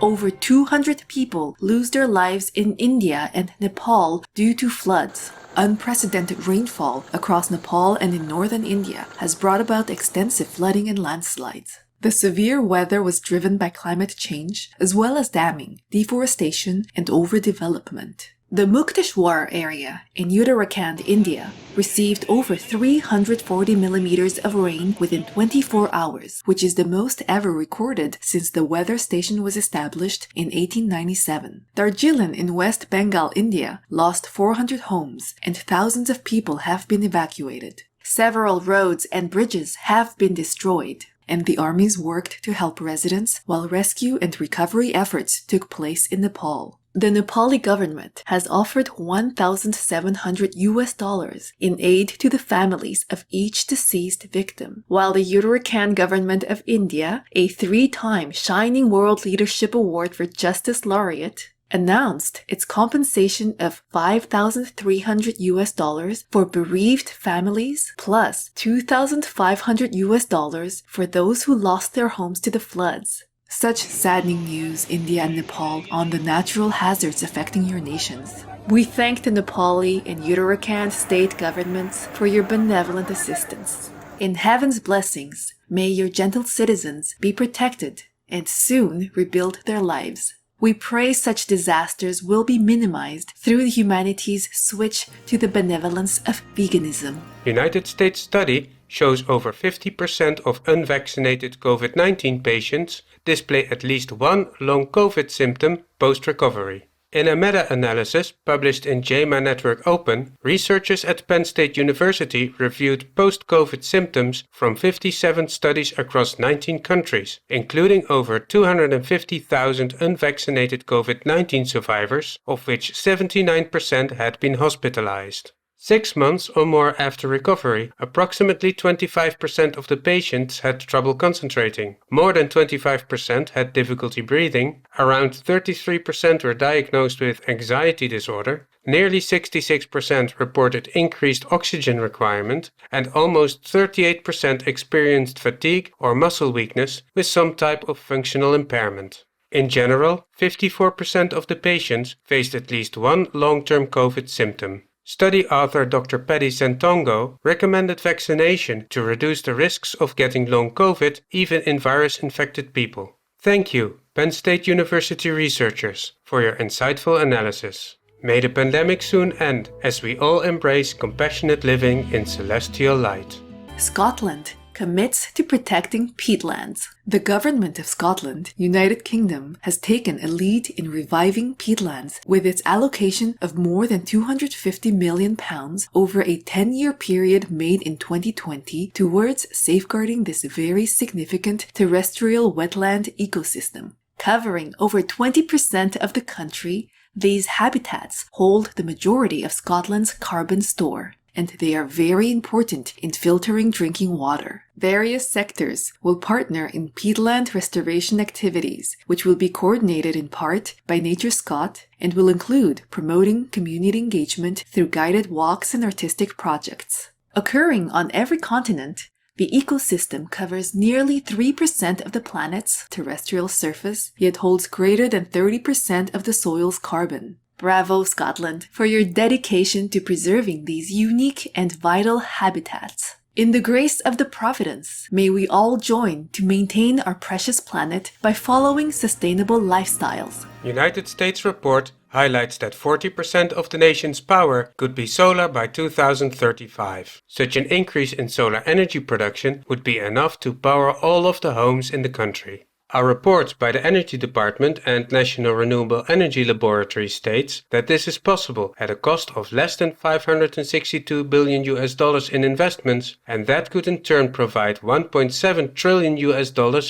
over 200 people lose their lives in India and Nepal due to floods. Unprecedented rainfall across Nepal and in northern India has brought about extensive flooding and landslides. The severe weather was driven by climate change, as well as damming, deforestation, and overdevelopment. The Mukteshwar area in Uttarakhand, India, received over 340 millimeters of rain within 24 hours, which is the most ever recorded since the weather station was established in 1897. Darjeeling in West Bengal, India, lost 400 homes, and thousands of people have been evacuated. Several roads and bridges have been destroyed, and the armies worked to help residents while rescue and recovery efforts took place in Nepal. The Nepali government has offered $1,700 in aid to the families of each deceased victim, while the Uttarakhand government of India, a 3-time Shining World Leadership Award for Justice laureate, announced its compensation of $5,300 for bereaved families, plus $2,500 for those who lost their homes to the floods. Such saddening news, India and Nepal, on the natural hazards affecting your nations. We thank the Nepali and Uttarakhand state governments for your benevolent assistance. In heaven's blessings, may your gentle citizens be protected and soon rebuild their lives. We pray such disasters will be minimized through humanity's switch to the benevolence of veganism. United States study shows over 50% of unvaccinated COVID-19 patients display at least one long COVID symptom post-recovery. In a meta-analysis published in JAMA Network Open, researchers at Penn State University reviewed post-COVID symptoms from 57 studies across 19 countries, including over 250,000 unvaccinated COVID-19 survivors, of which 79% had been hospitalized. 6 months or more after recovery, approximately 25% of the patients had trouble concentrating, more than 25% had difficulty breathing, around 33% were diagnosed with anxiety disorder, nearly 66% reported increased oxygen requirement, and almost 38% experienced fatigue or muscle weakness with some type of functional impairment. In general, 54% of the patients faced at least one long-term COVID symptom. Study author Dr. Paddy Santongo recommended vaccination to reduce the risks of getting long COVID even in virus-infected people. Thank you, Penn State University researchers, for your insightful analysis. May the pandemic soon end as we all embrace compassionate living in celestial light. Scotland commits to protecting peatlands. The government of Scotland, United Kingdom, has taken a lead in reviving peatlands with its allocation of more than £250 million over a 10-year period made in 2020 towards safeguarding this very significant terrestrial wetland ecosystem. Covering over 20% of the country, these habitats hold the majority of Scotland's carbon store, and they are very important in filtering drinking water. Various sectors will partner in peatland restoration activities, which will be coordinated in part by Nature Scot and will include promoting community engagement through guided walks and artistic projects. Occurring on every continent, the ecosystem covers nearly 3% of the planet's terrestrial surface, yet holds greater than 30% of the soil's carbon. Bravo, Scotland, for your dedication to preserving these unique and vital habitats. In the grace of the Providence, may we all join to maintain our precious planet by following sustainable lifestyles. United States report highlights that 40% of the nation's power could be solar by 2035. Such an increase in solar energy production would be enough to power all of the homes in the country. Our report by the Energy Department and National Renewable Energy Laboratory states that this is possible at a cost of less than $562 billion in investments, and that could in turn provide $1.7 trillion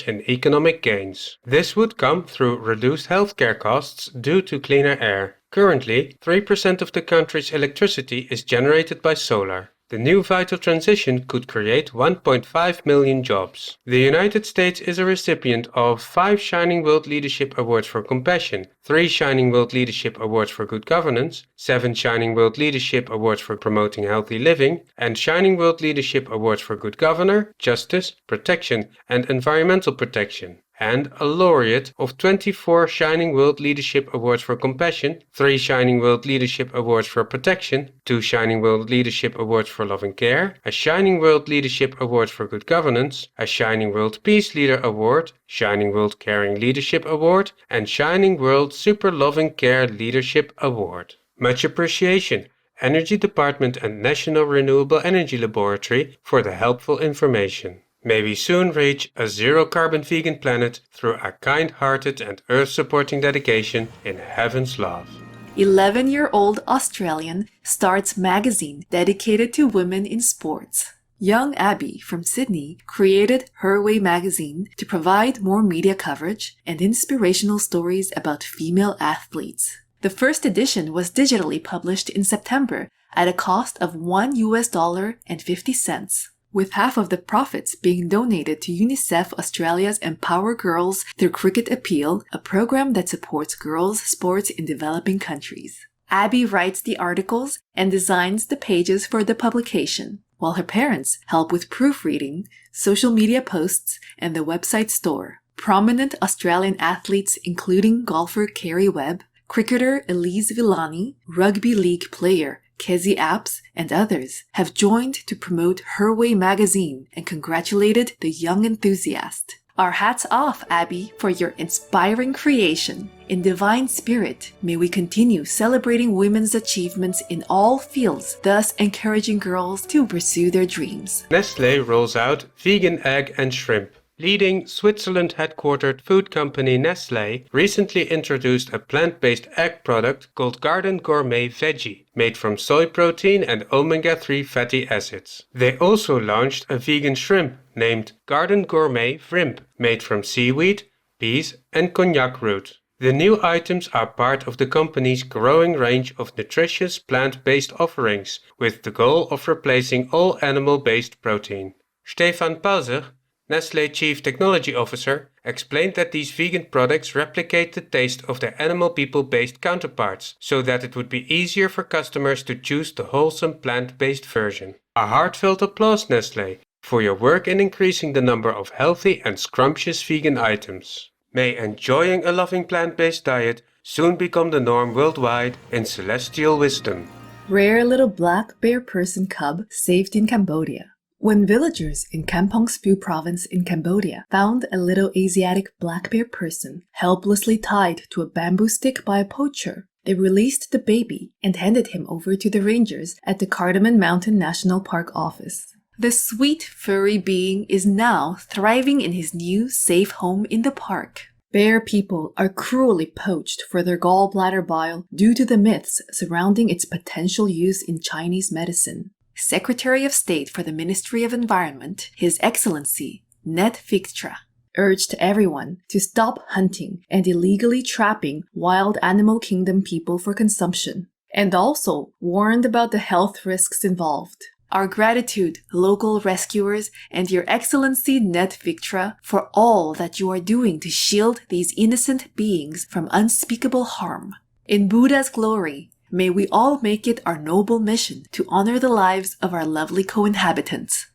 in economic gains. This would come through reduced healthcare costs due to cleaner air. Currently, 3% of the country's electricity is generated by solar. The new vital transition could create 1.5 million jobs. The United States is a recipient of 5 Shining World Leadership Awards for Compassion, 3 Shining World Leadership Awards for Good Governance, 7 Shining World Leadership Awards for Promoting Healthy Living, and Shining World Leadership Awards for Good Governor, Justice, Protection, and Environmental Protection. and a laureate of 24 Shining World Leadership Awards for Compassion, 3 Shining World Leadership Awards for Protection, 2 Shining World Leadership Awards for Loving Care, a Shining World Leadership Award for Good Governance, a Shining World Peace Leader Award, Shining World Caring Leadership Award, and Shining World Super Loving Care Leadership Award. Much appreciation, Energy Department and National Renewable Energy Laboratory, for the helpful information. May we soon reach a zero-carbon vegan planet through a kind-hearted and earth-supporting dedication in heaven's love. 11-year-old Australian starts magazine dedicated to women in sports. Young Abby from Sydney created Her Way magazine to provide more media coverage and inspirational stories about female athletes. The first edition was digitally published in September at a cost of $1.50, with half of the profits being donated to UNICEF Australia's Empower Girls Through Cricket Appeal, a program that supports girls' sports in developing countries. Abby writes the articles and designs the pages for the publication, while her parents help with proofreading, social media posts, and the website store. Prominent Australian athletes including golfer Kerry Webb, cricketer Elise Villani, rugby league player Kezzy Apps, and others have joined to promote Her Way magazine and congratulated the young enthusiast. Our hats off, Abby, for your inspiring creation. In divine spirit, may we continue celebrating women's achievements in all fields, thus encouraging girls to pursue their dreams. Nestlé rolls out vegan egg and shrimp. Leading Switzerland-headquartered food company Nestlé recently introduced a plant-based egg product called Garden Gourmet Veggie, made from soy protein and omega-3 fatty acids. They also launched a vegan shrimp named Garden Gourmet Shrimp, made from seaweed, peas, and cognac root. The new items are part of the company's growing range of nutritious plant-based offerings, with the goal of replacing all animal-based protein. Stefan Palzer, Nestlé Chief Technology Officer, explained that these vegan products replicate the taste of their animal people-based counterparts, so that it would be easier for customers to choose the wholesome plant-based version. A heartfelt applause, Nestlé, for your work in increasing the number of healthy and scrumptious vegan items. May enjoying a loving plant-based diet soon become the norm worldwide in celestial wisdom. Rare little black bear person cub saved in Cambodia. When villagers in Kampong Speu province in Cambodia found a little Asiatic black bear person helplessly tied to a bamboo stick by a poacher, they released the baby and handed him over to the rangers at the Cardamom Mountain National Park office. The sweet furry being is now thriving in his new safe home in the park. Bear people are cruelly poached for their gallbladder bile due to the myths surrounding its potential use in Chinese medicine. Secretary of State for the Ministry of Environment, His Excellency Net Victra, urged everyone to stop hunting and illegally trapping wild animal kingdom people for consumption, and also warned about the health risks involved. Our gratitude, local rescuers, and Your Excellency Net Victra, for all that you are doing to shield these innocent beings from unspeakable harm. In Buddha's glory, may we all make it our noble mission to honor the lives of our lovely co-inhabitants.